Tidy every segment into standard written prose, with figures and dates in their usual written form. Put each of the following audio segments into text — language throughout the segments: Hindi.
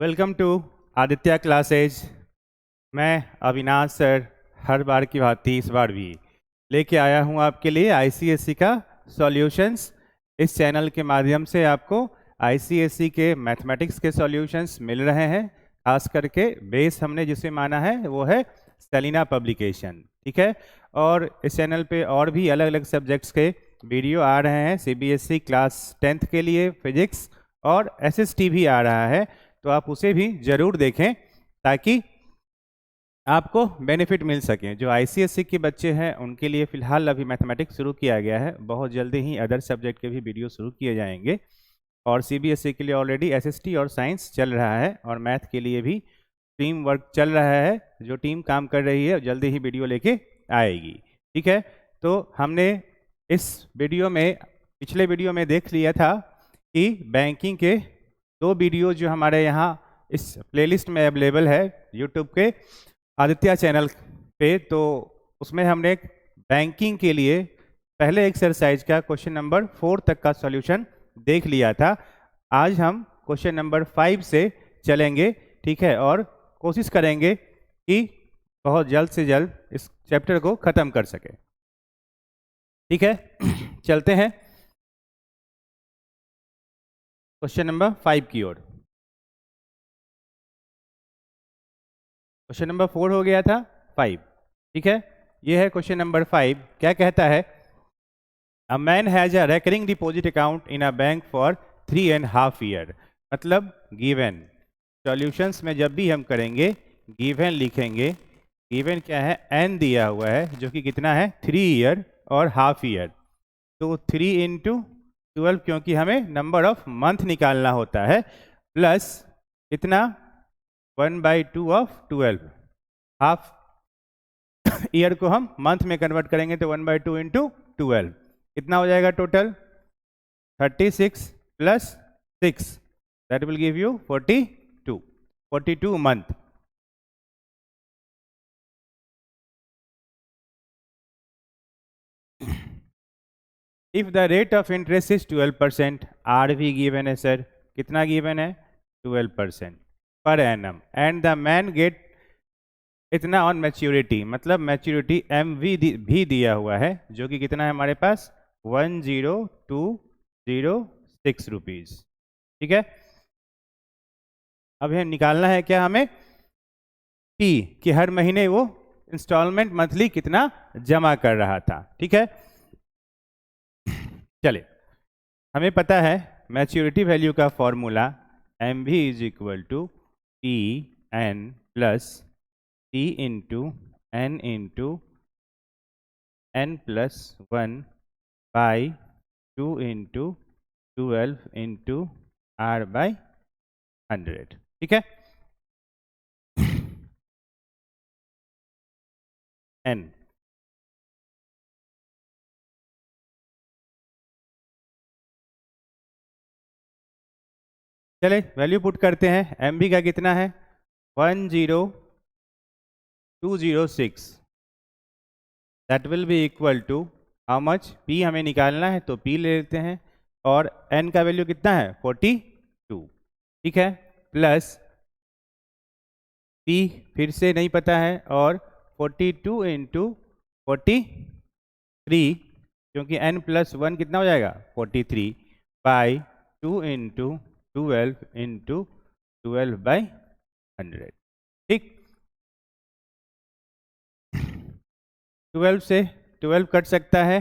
Welcome to Aditya classes. मैं अविनाश सर हर बार की भांति इस बार भी लेके आया हूँ आपके लिए आईसीएसई का सॉल्यूशंस। इस चैनल के माध्यम से आपको आईसीएसई के मैथमेटिक्स के सॉल्यूशंस मिल रहे हैं। खास करके बेस हमने जिसे माना है वो है सेलिना पब्लिकेशन, ठीक है। और इस चैनल पे और भी अलग अलग सब्जेक्ट्स के वीडियो आ रहे हैं। सीबीएसई क्लास 10th के लिए फिजिक्स और एसएसटी भी आ रहा है, तो आप उसे भी जरूर देखें ताकि आपको बेनिफिट मिल सके। जो आईसीएसई के बच्चे हैं उनके लिए फ़िलहाल अभी मैथमेटिक्स शुरू किया गया है, बहुत जल्दी ही अदर सब्जेक्ट के भी वीडियो शुरू किए जाएंगे। और सीबीएसई के लिए ऑलरेडी एसएसटी और साइंस चल रहा है, और मैथ के लिए भी टीम वर्क चल रहा है। जो टीम काम कर रही है जल्दी ही वीडियो लेके आएगी, ठीक है। तो हमने इस वीडियो में, पिछले वीडियो में देख लिया था कि बैंकिंग के 2 वीडियो जो हमारे यहाँ इस प्लेलिस्ट में अवेलेबल है यूट्यूब के आदित्य चैनल पे, तो उसमें हमने बैंकिंग के लिए पहले एक्सरसाइज का क्वेश्चन नंबर 4 तक का सॉल्यूशन देख लिया था। आज हम क्वेश्चन नंबर 5 से चलेंगे, ठीक है, और कोशिश करेंगे कि बहुत जल्द से जल्द इस चैप्टर को ख़त्म कर सके, ठीक है। चलते हैं क्वेश्चन नंबर 5 की ओर। क्वेश्चन नंबर 4 हो गया था, 5, ठीक है। ये है क्वेश्चन नंबर 5। क्या कहता है? A man has a recurring deposit account in a bank for 3.5 year. मतलब गिवन सॉल्यूशंस में जब भी हम करेंगे गिवन लिखेंगे। गिवन क्या है? एन दिया हुआ है जो कि कितना है? 3 ईयर और हाफ ईयर। तो 3 इंटू 12, क्योंकि हमें नंबर ऑफ मंथ निकालना होता है, प्लस कितना? 1/2 ऑफ 12। हाफ ईयर को हम मंथ में कन्वर्ट करेंगे तो 1/2 इंटू 12 कितना हो जाएगा total? 36 plus 6, that will give you 42 month. If the rate of interest is 12%, R भी गिवन है सर। कितना गिवन है? 12% per annum, and the man get इतना ऑन मैच्योरिटी। मतलब मैच्योरिटी एम भी दिया हुआ है जो कि कितना है हमारे पास? 10206 रुपीज, ठीक है। अब हमें निकालना है क्या? हमें पी कि हर महीने वो इंस्टॉलमेंट मंथली कितना जमा कर रहा था, ठीक है। चलिए, हमें पता है मैच्योरिटी वैल्यू का formula M V is equal to P N plus T into N plus 1 by 2 into 12 into R by 100, ठीक है। एन चले वैल्यू पुट करते हैं। एम बी का कितना है? 10206, that will be equal to how much? P हमें निकालना है तो पी ले लेते हैं, और एन का वैल्यू कितना है? 42, ठीक है, प्लस पी फिर से नहीं पता है, और 42 इंटू 43, क्योंकि n प्लस 1 कितना हो जाएगा? 43 बाई 2 इंटू 12 इंटू 12 बाई 100, ठीक। 12 से 12 कट सकता है,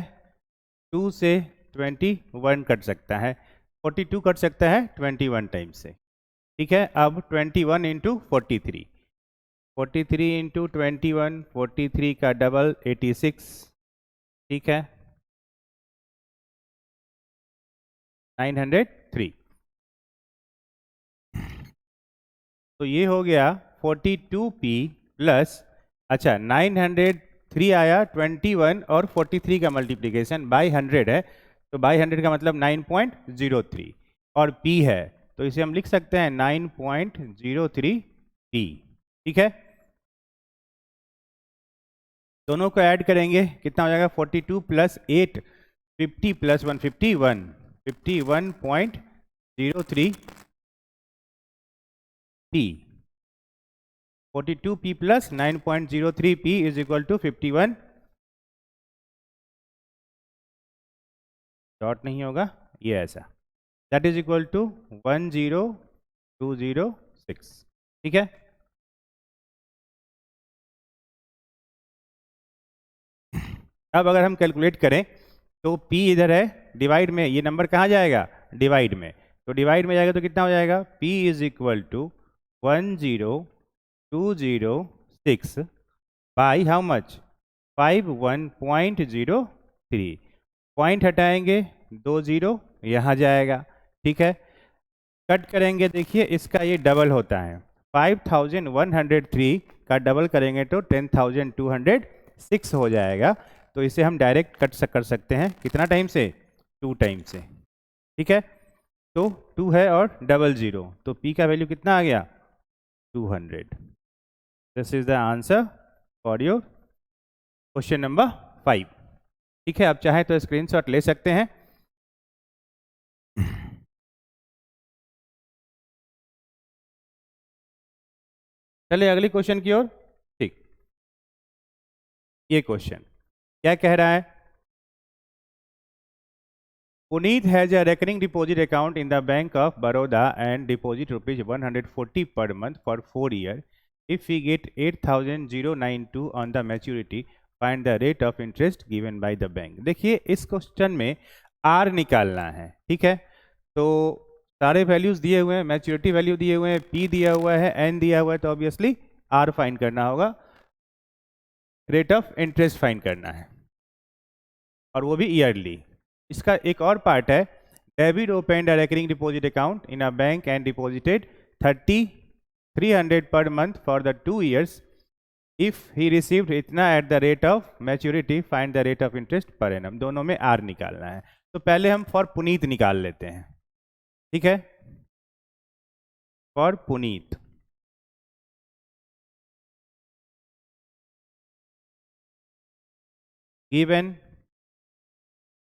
2 से 21 कट सकता है, 42 कट सकता है 21 टाइम से, ठीक है। अब 21 इंटू 43, 43 इंटू 21, 43 का डबल 86, ठीक है, 903। तो ये हो गया 42p प्लस, अच्छा 903 आया, 21 और 43 का मल्टीप्लिकेशन बाई 100 है, तो बाई 100 का मतलब 9.03, और p है तो इसे हम लिख सकते हैं 9.03p, ठीक है। दोनों को ऐड करेंगे कितना हो जाएगा? 42 plus 8, 50 plus 1, 51, 51.03 P 42P plus 9.03P is equal to 51 dot नहीं होगा ये ऐसा, दैट इज इक्वल टू 10206। ठीक है, अब अगर हम कैलकुलेट करें तो P इधर है, डिवाइड में ये नंबर कहाँ जाएगा, डिवाइड में, तो डिवाइड में जाएगा तो कितना हो जाएगा, P is equal to 10206 by how much 51.03, point हटाएंगे 20 यहाँ जाएगा। ठीक है, कट करेंगे, देखिए इसका ये डबल होता है, 5103 का डबल करेंगे तो 10206 हो जाएगा। तो इसे हम डायरेक्ट कट कर सकते हैं, कितना टाइम से, 2 टाइम से। ठीक है, तो 2 है और 00, तो P का वैल्यू कितना आ गया, 200। This is the answer for your question number 5। ठीक है, आप चाहें तो स्क्रीनशॉट ले सकते हैं। चलिए अगली क्वेश्चन की ओर। ठीक, ये क्वेश्चन क्या कह रहा है, Puneet has a recurring deposit account in the Bank of Baroda and deposit rupees 140 per month for 4 years. If we get 8,092 on the maturity, find the rate of interest given by the bank. देखिए इस क्वेश्चन में R निकालना है। ठीक है, तो सारे वैल्यूज दिए हुए हैं, मैच्योरिटी वैल्यू दिए हुए हैं, P दिया हुआ है, N दिया हुआ है, तो ऑब्वियसली R फाइंड करना होगा, रेट ऑफ इंटरेस्ट फाइंड करना है, और वो भी ईयरली। इसका एक और पार्ट है, David opened a recurring deposit account in a bank and deposited 300 per month for the 2 years. If he received इतना at the rate of maturity, find the rate of interest per annum. दोनों में आर निकालना है, तो पहले हम फॉर पुनीत निकाल लेते हैं। ठीक है, for Puneet, given,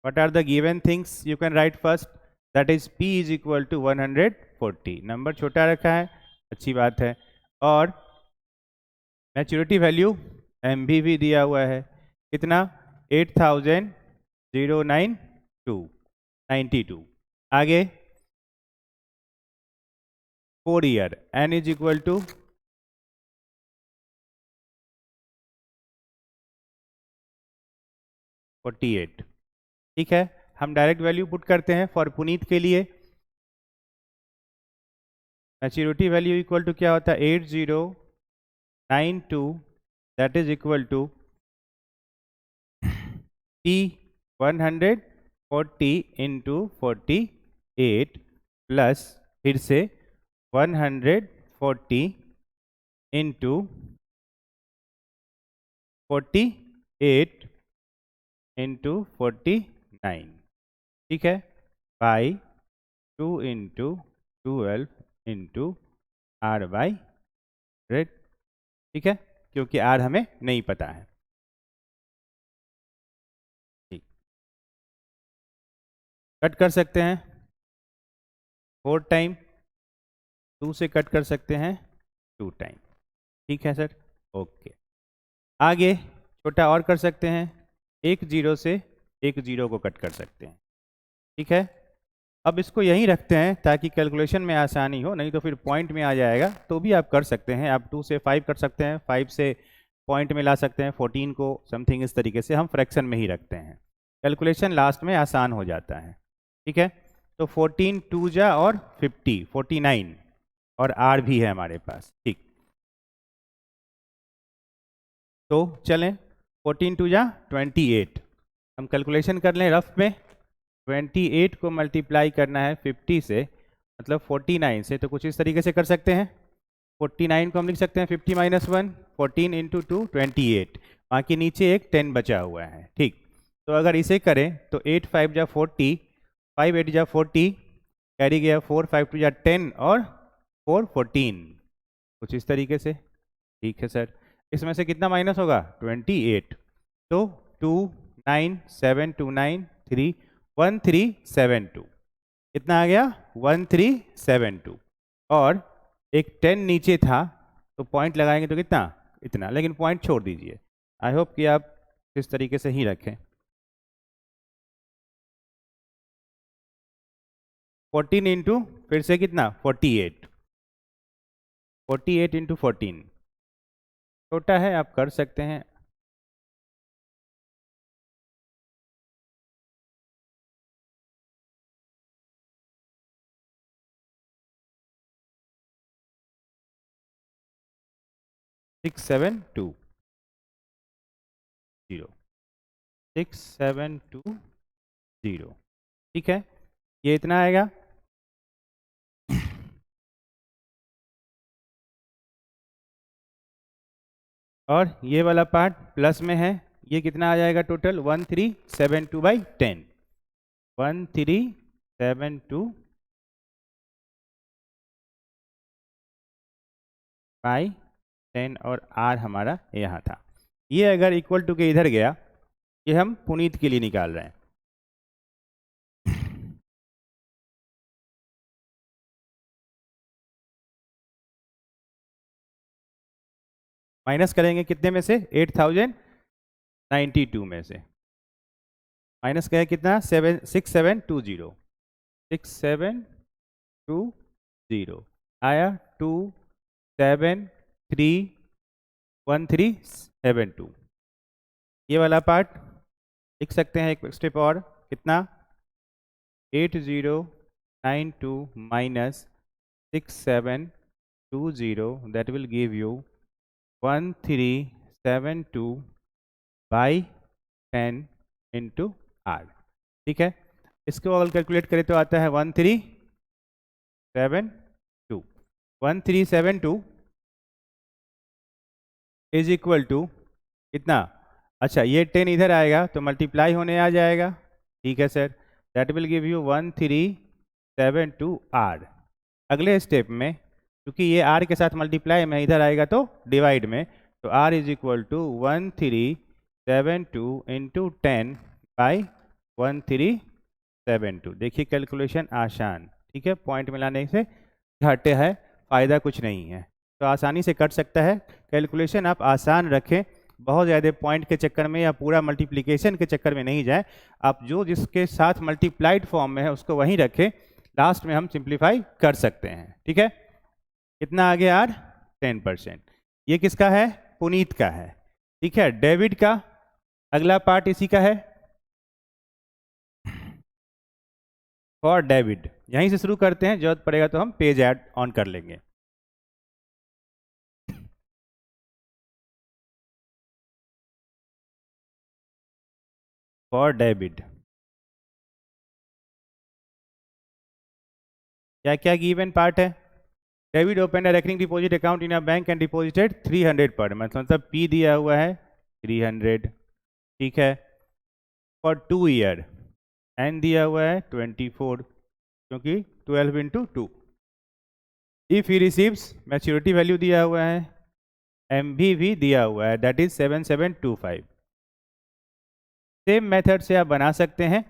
what are the given things you can write first, that is P is equal to 140, number छोटा रखा है, अच्छी बात है, और मैच्योरिटी वैल्यू MVV दिया हुआ है, कितना 8,092, आगे 4 year, N is equal to 48। ठीक है, हम डायरेक्ट वैल्यू पुट करते हैं फॉर पुनीत के लिए, मैच्योरिटी वैल्यू इक्वल टू क्या होता है, 8092, that is equal to P 140 into 48 plus फिर से 140 इंटू 48 इंटू 49। ठीक है, by 2 into 12 into R by 100। ठीक है, क्योंकि R हमें नहीं पता है। ठीक, कट कर सकते हैं 4 टाइम, 2 से कट कर सकते हैं 2 टाइम। ठीक है सर, ओके। आगे छोटा और कर सकते हैं, 1 0 से 1 0 को कट कर सकते हैं। ठीक है, अब इसको यहीं रखते हैं ताकि कैलकुलेशन में आसानी हो, नहीं तो फिर पॉइंट में आ जाएगा, तो भी आप कर सकते हैं। आप 2 से 5 कर सकते हैं, 5 से पॉइंट में ला सकते हैं, 14 को समथिंग इस तरीके से हम फ्रैक्शन में ही रखते हैं, कैलकुलेशन लास्ट में आसान हो जाता है। ठीक है, तो 14 2 जा और 50 49 और R भी है हमारे पास। ठीक, तो चलें 14 2 जा 28, हम कैलकुलेशन कर लें रफ में। 28 को मल्टीप्लाई करना है 50 से, मतलब 49 से, तो कुछ इस तरीके से कर सकते हैं। 49 को हम लिख सकते हैं 50 माइनस 1, 14 इंटू 2 28, बाकी नीचे एक 10 बचा हुआ है। ठीक, तो अगर इसे करें तो 8 5 जा 40, 5 8 जा 40, कैरी गया 4 5 2 जा 10 और 4 14, कुछ इस तरीके से। ठीक है सर, इसमें से कितना माइनस होगा, 28, तो 2 9 7 2 9 3 1372, कितना आ गया 1372, और एक 10 नीचे था तो पॉइंट लगाएंगे तो कितना, इतना, लेकिन पॉइंट छोड़ दीजिए। आई होप कि आप इस तरीके से ही रखें। 14 इंटू फिर से कितना, 48, 48 इंटू 14, छोटा है आप कर सकते हैं। सिक्स सेवन टू जीरो, 6720, ठीक है, ये इतना आएगा। और ये वाला पार्ट प्लस में है, ये कितना आ जाएगा टोटल, 1372/10, 1372/10 और आर हमारा यहाँ था। ये अगर इक्वल टू के इधर गया, ये हम पुनीत के लिए निकाल रहे हैं। माइनस करेंगे कितने में से, 8092 में से माइनस करें कितना, 6720, 6720 आया, 2731372। ये वाला पार्ट लिख सकते हैं एक स्टेप और, कितना, 8092 minus 6720, that will give you 1372/10 into R, ठीक है। इसको अगर कैलकुलेट करें तो आता है 1372 इज इक्वल टू कितना, अच्छा ये 10 इधर आएगा तो मल्टीप्लाई होने आ जाएगा, ठीक है sir, that will give you 1372 R. अगले स्टेप में क्योंकि ये आर के साथ मल्टीप्लाई में इधर आएगा तो डिवाइड में, तो R is equal to 1372 into 10/1372। देखिए कैलकुलेशन आसान, ठीक है, पॉइंट मिलाने से घाटे है, फ़ायदा कुछ नहीं है, तो आसानी से कट सकता है। कैलकुलेशन आप आसान रखें, बहुत ज़्यादा पॉइंट के चक्कर में या पूरा मल्टीप्लिकेशन के चक्कर में नहीं जाए। आप जो जिसके साथ मल्टीप्लाइड फॉर्म में है उसको वहीं रखें, लास्ट में हम सिंप्लीफाई कर सकते हैं, ठीक है। कितना आ गया यार, 10%। ये किसका है, पुनीत का है, ठीक है। डेविड का अगला पार्ट इसी का है, फॉर डेविड, यहीं से शुरू करते हैं, जरूरत पड़ेगा तो हम पेज ऐड ऑन कर लेंगे। फॉर डेबिट क्या क्या गिवन पार्ट है, debit open a recurring deposit account in a bank and deposited 300 per month, मतलब पी दिया हुआ है 300, ठीक है, फॉर 2 ईयर, एन दिया हुआ है 24 क्योंकि 12 into 2, if he receives maturity value दिया हुआ है, एम भी दिया हुआ है, दैट इज 7725। सेम मेथड से आप बना सकते हैं,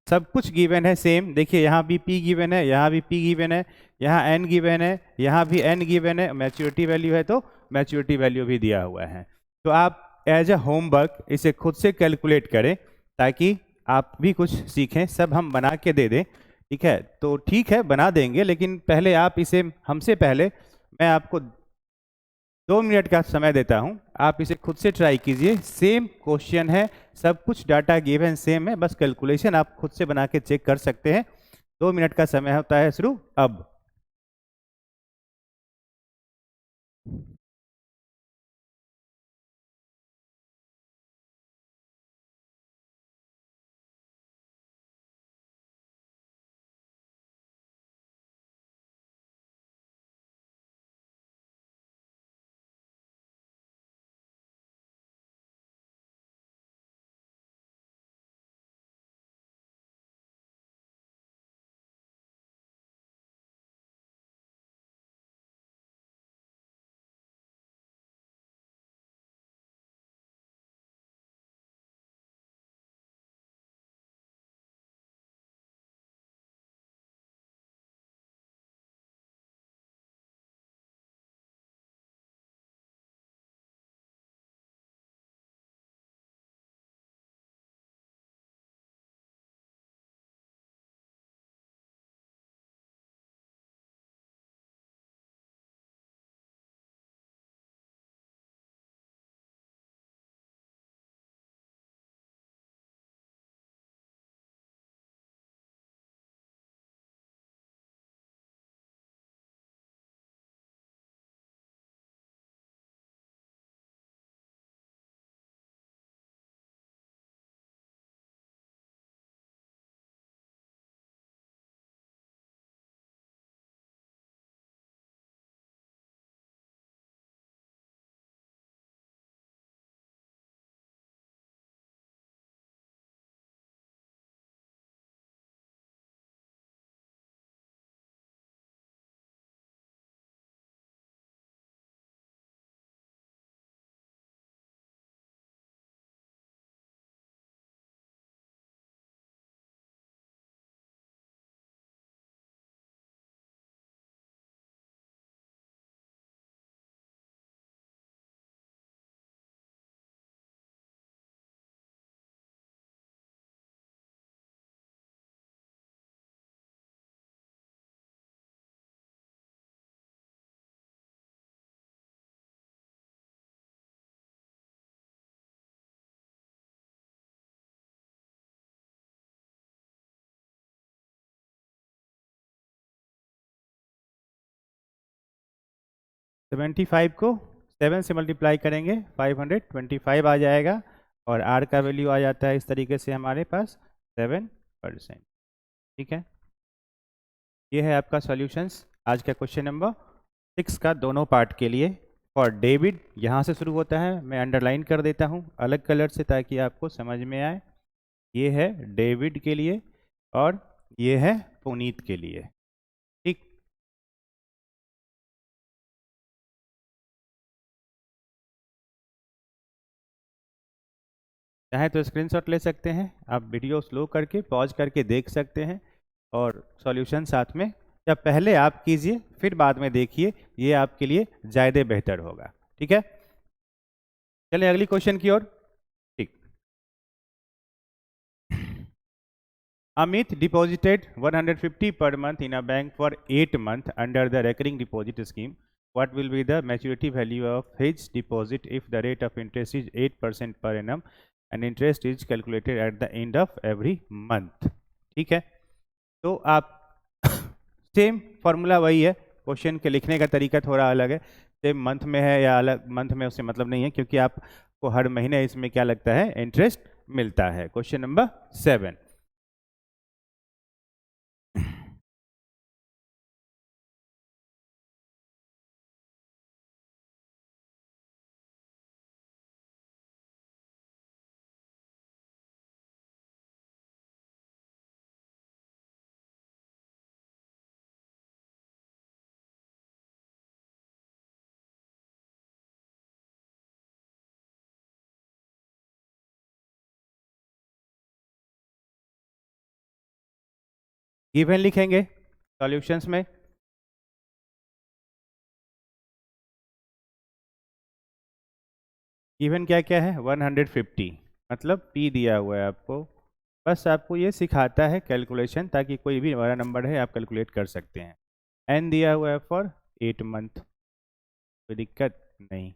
सब कुछ गिवन है सेम, देखिए यहाँ भी पी गिवन है, यहाँ भी पी गिवन है, यहाँ एन गिवन है, यहाँ भी एन गिवन है, मैच्योरिटी वैल्यू है तो मैच्योरिटी वैल्यू भी दिया हुआ है। तो आप एज अ होमवर्क इसे खुद से कैलकुलेट करें ताकि आप भी कुछ सीखें, सब हम बना के दे दें, ठीक है। तो ठीक है बना देंगे, लेकिन पहले आप इसे हमसे पहले मैं आपको 2 मिनट का समय देता हूं, आप इसे खुद से ट्राई कीजिए, सेम क्वेश्चन है, सब कुछ डाटा गिवन सेम है, बस कैलकुलेशन आप खुद से बना के चेक कर सकते हैं। 2 मिनट का समय होता है शुरू अब। 75 को 7 से मल्टीप्लाई करेंगे 525 आ जाएगा और आर का वैल्यू आ जाता है इस तरीके से हमारे पास 7%। ठीक है, ये है आपका सॉल्यूशंस आज का क्वेश्चन नंबर 6 का दोनों पार्ट के लिए। फॉर डेविड यहाँ से शुरू होता है, मैं अंडरलाइन कर देता हूँ अलग कलर से ताकि आपको समझ में आए। ये है डेविड के लिए और ये है पुनीत के लिए। ठीक, चाहे तो स्क्रीनशॉट ले सकते हैं, आप वीडियो स्लो करके पॉज करके देख सकते हैं और सॉल्यूशन साथ में, या पहले आप कीजिए फिर बाद में देखिए, ये आपके लिए ज़्यादा बेहतर होगा। ठीक है, चलिए अगली क्वेश्चन की ओर। ठीक, Amit deposited 150 per month in a bank for 8 months under the recurring deposit scheme. What will be the maturity value of his deposit if the rate of interest is 8% per annum and interest is calculated at the end of every month? ठीक है, तो आप सेम फॉर्मूला वही है, क्वेश्चन के लिखने का तरीका थोड़ा अलग है। सेम मंथ में है या अलग मंथ में, उससे मतलब नहीं है क्योंकि आपको हर महीने इसमें क्या लगता है, इंटरेस्ट मिलता है। क्वेश्चन नंबर 7, गिवन लिखेंगे सॉल्यूशंस में। गिवन क्या क्या है, 150, मतलब p दिया हुआ है आपको। बस आपको ये सिखाता है कैलकुलेशन, ताकि कोई भी बड़ा नंबर है आप कैलकुलेट कर सकते हैं। n दिया हुआ है फॉर 8 मंथ, कोई दिक्कत नहीं।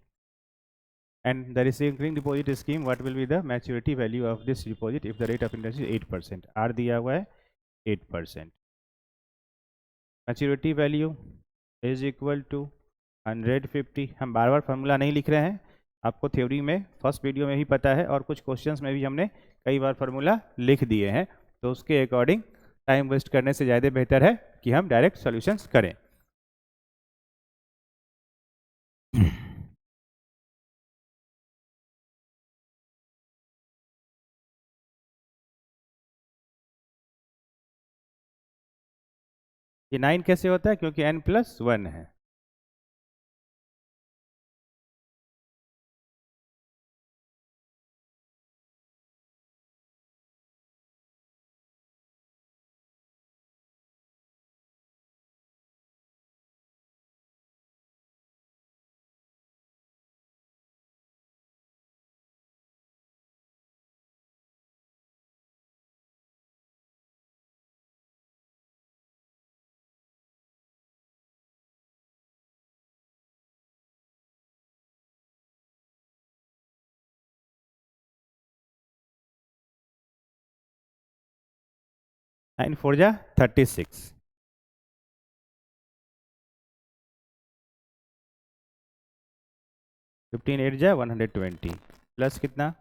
And the recurring deposit scheme, what will be the maturity value of this deposit if the rate of interest is 8%। r दिया हुआ है 8%। Maturity value is equal to 150। हम बार बार फार्मूला नहीं लिख रहे हैं, आपको थ्योरी में फर्स्ट वीडियो में भी पता है और कुछ क्वेश्चंस में भी हमने कई बार फार्मूला लिख दिए हैं, तो उसके अकॉर्डिंग टाइम वेस्ट करने से ज़्यादा बेहतर है कि हम डायरेक्ट सॉल्यूशंस करें। ये 9 कैसे होता है, क्योंकि n+1 है। नाइन 4 जा 36, 15 8 जा 120, प्लस कितना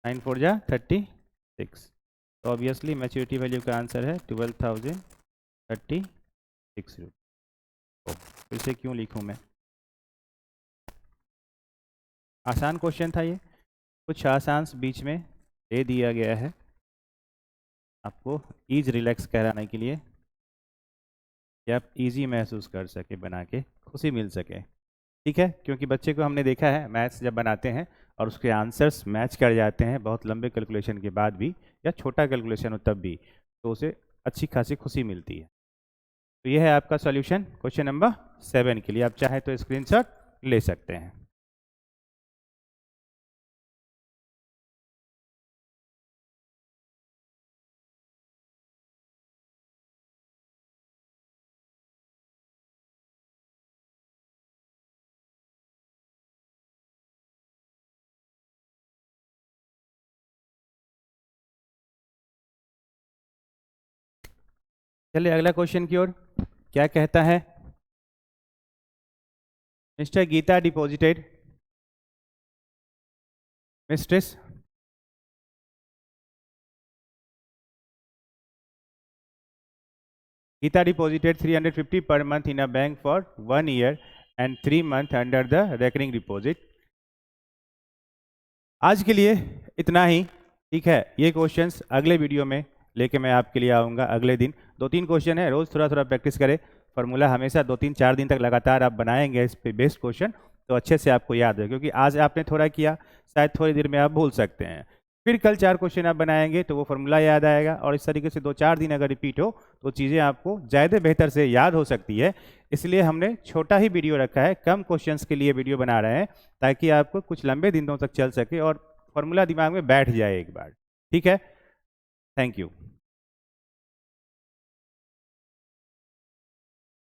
9 4 जा 36। तो ऑब्वियसली मैच्योरिटी वैल्यू का आंसर है 12,036 रुपये। फिर से क्यों लिखूँ मैं, आसान क्वेश्चन था ये, कुछ आसान बीच में दे दिया गया है आपको ईज रिलैक्स कराने के लिए, कि आप इजी महसूस कर सके, बना के खुशी मिल सके। ठीक है, क्योंकि बच्चे को हमने देखा है मैथ्स जब बनाते हैं और उसके आंसर्स मैच कर जाते हैं बहुत लंबे कैलकुलेशन के बाद भी, या छोटा कैलकुलेशन हो तब भी, तो उसे अच्छी खासी खुशी मिलती है। तो ये है आपका सॉल्यूशन क्वेश्चन नंबर 7 के लिए, आप चाहे तो स्क्रीनशॉट ले सकते हैं। चलिए अगला क्वेश्चन की ओर, क्या कहता है, mister Geeta deposited, mistress, Geeta deposited 350 per month in a bank for 1 year and 3 months under the recurring deposit. आज के लिए इतना ही, ठीक है। ये क्वेश्चंस अगले वीडियो में लेके मैं आपके लिए आऊँगा अगले दिन। 2-3 क्वेश्चन है, रोज़ थोड़ा थोड़ा प्रैक्टिस करें। फार्मूला हमेशा 2-3-4 दिन तक लगातार आप बनाएंगे इस पे बेस्ड क्वेश्चन, तो अच्छे से आपको याद है, क्योंकि आज आपने थोड़ा किया, शायद थोड़ी देर में आप भूल सकते हैं। फिर कल 4 क्वेश्चन आप बनाएंगे तो वो फार्मूला याद आएगा, और इस तरीके से 2-4 दिन अगर रिपीट हो तो चीज़ें आपको ज़्यादा बेहतर से याद हो सकती है। इसलिए हमने छोटा ही वीडियो रखा है, कम क्वेश्चंस के लिए वीडियो बना रहे हैं, ताकि आपको कुछ लंबे दिनों तक चल सके और फार्मूला दिमाग में बैठ जाए एक बार, ठीक है। Thank you.